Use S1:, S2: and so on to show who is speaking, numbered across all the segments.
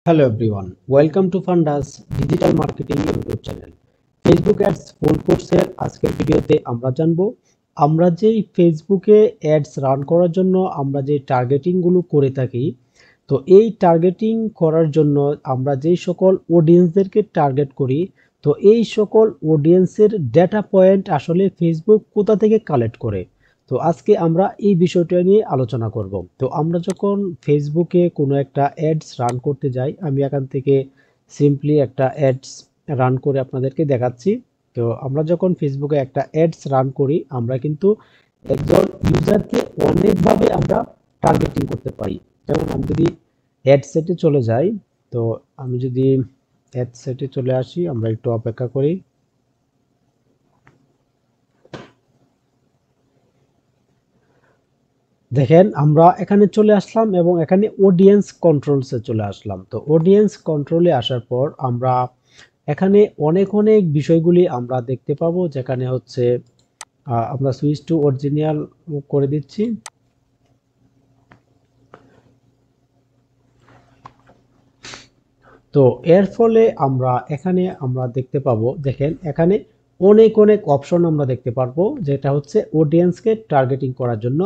S1: Hello everyone, welcome to Fundas Digital Marketing YouTube channel. Facebook ads full কোর্সের আজকের ভিডিওতে আমরা জানবো আমরা যেই ফেসবুকে অ্যাডস রান করার জন্য আমরা যে টার্গেটিংগুলো করে থাকি, তো এই টার্গেটিং করার জন্য আমরা যেই সকল অডিয়েন্সদেরকে টার্গেট করি, তো এই সকল অডিয়েন্সের ডেটা পয়েন্ট আসলে ফেসবুক কোথা থেকে কালেক্ট করে। তো আজকে আমরা এই বিষয়টা নিয়ে আলোচনা করব। তো আমরা যখন ফেসবুকে কোনো একটা অ্যাডস রান করতে যাই, আমি এখান থেকে সিম্পলি একটা অ্যাডস রান করে আপনাদেরকে দেখাচ্ছি। তো আমরা যখন ফেসবুকে একটা অ্যাডস রান করি, আমরা কিন্তু একজন ইউজারকে অনেকভাবে আমরা টার্গেটিং করতে পারি। যেমন আমি যদি অ্যাড সেটে চলে যাই, তো আমি যদি অ্যাড সেটে চলে আসি, আমরা একটু অপেক্ষা করি। দেখেন আমরা এখানে চলে আসলাম এবং এখানে অডিয়েন্স কন্ট্রোলসে চলে আসলাম। তো অডিয়েন্স কন্ট্রোলে আসার পর আমরা এখানে অনেক বিষয়গুলি আমরা দেখতে পাবো, যেখানে হচ্ছে আমরা সুইচ টু অরিজিনাল করে দিচ্ছি। তো এর ফলে আমরা এখানে দেখতে পাবো, দেখেন এখানে অনেক অপশন আমরা দেখতে পারবো, যেটা হচ্ছে অডিয়েন্সকে টার্গেটিং করার জন্য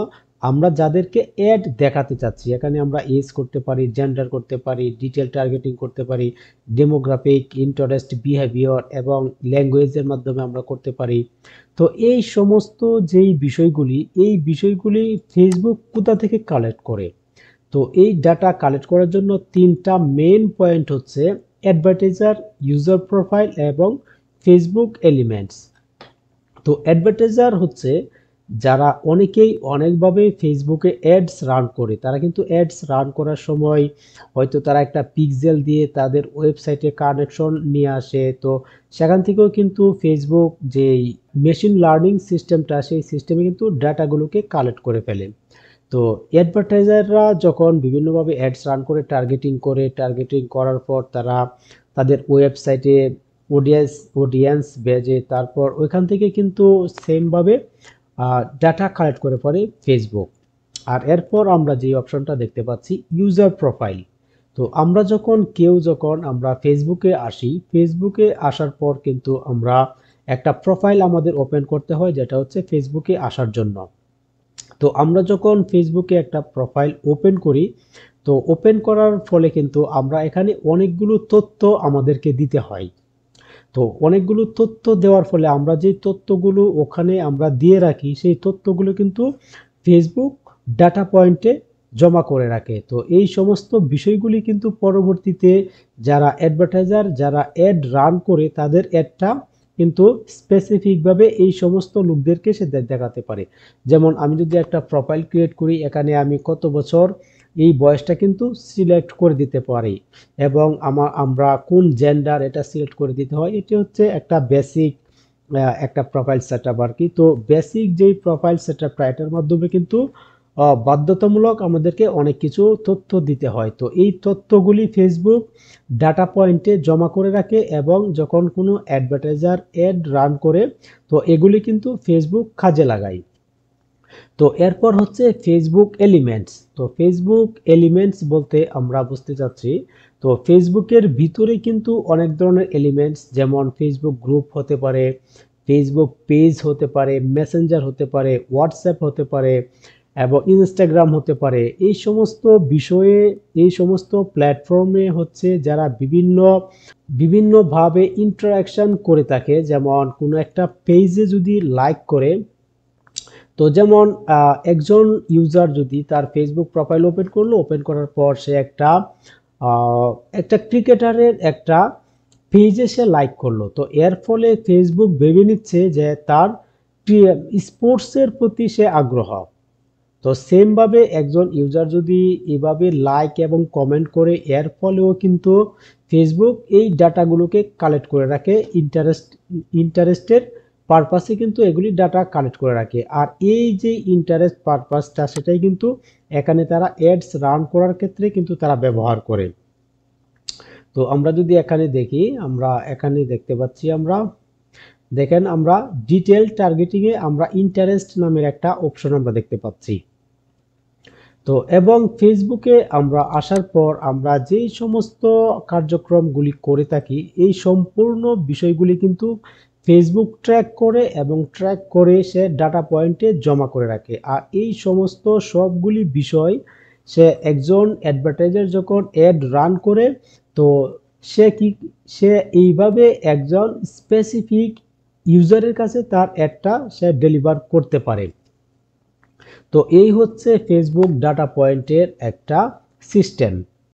S1: আমরা যাদেরকে অ্যাড দেখাতে চাচ্ছি। এখানে আমরা এজ করতে পারি, জেন্ডার করতে পারি, ডিটেল টার্গেটিং করতে পারি, ডেমোগ্রাফিক, ইন্টারেস্ট, বিহেভিয়ার এবং ল্যাঙ্গুয়েজের মাধ্যমে আমরা করতে পারি। তো এই সমস্ত যেই বিষয়গুলি, এই বিষয়গুলি ফেসবুক কোথা থেকে কালেক্ট করে। তো এই ডাটা কালেক্ট করার জন্য তিনটা মেইন পয়েন্ট হচ্ছে অ্যাডভার্টাইজার, ইউজার প্রোফাইল এবং ফেসবুক এলিমেন্টস। তো অ্যাডভার্টাইজার হচ্ছে যারা অনেকেই অনেকভাবে ফেসবুকে অ্যাডস রান করে, তারা কিন্তু অ্যাডস রান করার সময় হয়তো তারা একটা পিক্সেল দিয়ে তাদের ওয়েবসাইটে কানেকশন নিয়ে আসে। তো সেখান থেকেও কিন্তু ফেসবুক যেই মেশিন লার্নিং সিস্টেমটা, সেই সিস্টেমে কিন্তু ডাটাগুলোকে কালেক্ট করে ফেলে। তো অ্যাডভার্টাইজাররা যখন বিভিন্নভাবে অ্যাডস রান করে টার্গেটিং করার পর তারা তাদের ওয়েবসাইটে অডিয়েন্স বেজে, তারপর ওইখান থেকে কিন্তু সেমভাবে ডাটা কালেক্ট করে পরে ফেসবুক। আর এরপর আমরা যে অপশনটা দেখতে পাচ্ছি ইউজার প্রোফাইল। তো আমরা যখন আমরা ফেসবুকে আসি, ফেসবুকে আসার পর কিন্তু আমরা একটা প্রোফাইল আমাদের ওপেন করতে হয়, যেটা হচ্ছে ফেসবুকে আসার জন্য। তো আমরা যখন ফেসবুকে একটা প্রোফাইল ওপেন করি, তো ওপেন করার ফলে কিন্তু আমরা এখানে অনেকগুলো তথ্য আমাদেরকে দিতে হয়। তো অনেকগুলো তথ্য দেওয়ার ফলে আমরা যে তথ্যগুলো ওখানে আমরা দিয়ে রাখি, সেই তথ্যগুলো কিন্তু ফেসবুক ডাটা পয়েন্টে জমা করে রাখে। তো এই সমস্ত বিষয়গুলি কিন্তু পরবর্তীতে যারা অ্যাডভার্টাইজার, যারা অ্যাড রান করে, তাদের অ্যাডটা কিন্তু স্পেসিফিকভাবে এই সমস্ত লোকদেরকে সে দেখাতে পারে। যেমন আমি যদি একটা প্রোফাইল ক্রিয়েট করি, এখানে আমি কত বছর, এই বয়সটা কিন্তু সিলেক্ট করে দিতে পারি এবং আমরা কোন জেন্ডার এটা সিলেক্ট করে দিতে হয়। এটি হচ্ছে একটা বেসিক একটা প্রোফাইল সেটআপ আর কি। তো বেসিক যেই প্রোফাইল সেটআপটা, এটার মাধ্যমে কিন্তু বাধ্যতামূলক আমাদেরকে অনেক কিছু তথ্য দিতে হয়। তো এই তথ্যগুলি ফেসবুক ডাটা পয়েন্টে জমা করে রাখে এবং যখন কোনো অ্যাডভার্টাইজার অ্যাড রান করে, তো এগুলি কিন্তু ফেসবুক কাজে লাগায়। তো এরপর হচ্ছে ফেসবুক এলিমেন্টস। তো ফেসবুক এলিমেন্টস বলতে আমরা বুঝতে চাচ্ছি, তো ফেসবুকের ভিতরে কিন্তু অনেক ধরনের এলিমেন্টস, যেমন ফেসবুক গ্রুপ হতে পারে, ফেসবুক পেজ হতে পারে, মেসেঞ্জার হতে পারে, হোয়াটসঅ্যাপ হতে পারে এবং ইনস্টাগ্রাম হতে পারে। এই সমস্ত বিষয়ে, এই সমস্ত প্ল্যাটফর্মে হচ্ছে যারা বিভিন্নভাবে ইন্টারাকশন করে থাকে। যেমন কোনো একটা পেজে যদি লাইক করে, তো যেমন একজন ইউজার যদি তার ফেসবুক প্রোফাইল ওপেন করলো, ওপেন করার পর সে একটা ক্রিকেটারের একটা পেজে সে লাইক করলো, তো এর ফলে ফেসবুক ভেবে নিচ্ছে যে তার স্পোর্টসের প্রতি সে আগ্রহ। তো সেম ভাবে একজন ইউজার যদি এভাবে লাইক এবং কমেন্ট করে, এর ফলেও কিন্তু ফেসবুক এই ডাটাগুলোকে কালেক্ট করে রাখে, ইন্টারেস্টের পারপাসে কিন্তু এগুলি ডাটা কালেক্ট করে রাখে। আর এই যে ইন্টারেস্ট পারপাসটা, সেটাই কিন্তু এখানে তারা অ্যাডস রান করার ক্ষেত্রে কিন্তু তারা ব্যবহার করে। তো আমরা যদি এখানে দেখি, আমরা এখানে দেখতে পাচ্ছি, আমরা দেখেন আমরা ডিটেল টার্গেটিং এ আমরা ইন্টারেস্ট নামের একটা অপশন আমরা দেখতে পাচ্ছি। তো এবং ফেসবুকে আমরা আসার পর আমরা যেই সমস্ত কার্যক্রমগুলি করে থাকি এই সম্পূর্ণ বিষয়গুলি কিন্তু ফেসবুক ট্র্যাক করে এবং ট্র্যাক করে সে ডাটা পয়েন্টে জমা করে রাখে। আর এই সমস্ত সবগুলি বিষয় সে একজন অ্যাডভার্টাইজার যখন অ্যাড রান করে, তো সে কি সে এইভাবে একজন স্পেসিফিক ইউজারের কাছে তার অ্যাডটা সে ডেলিভার করতে পারে। তো এই হচ্ছে ফেসবুক ডাটা পয়েন্টের একটা সিস্টেম।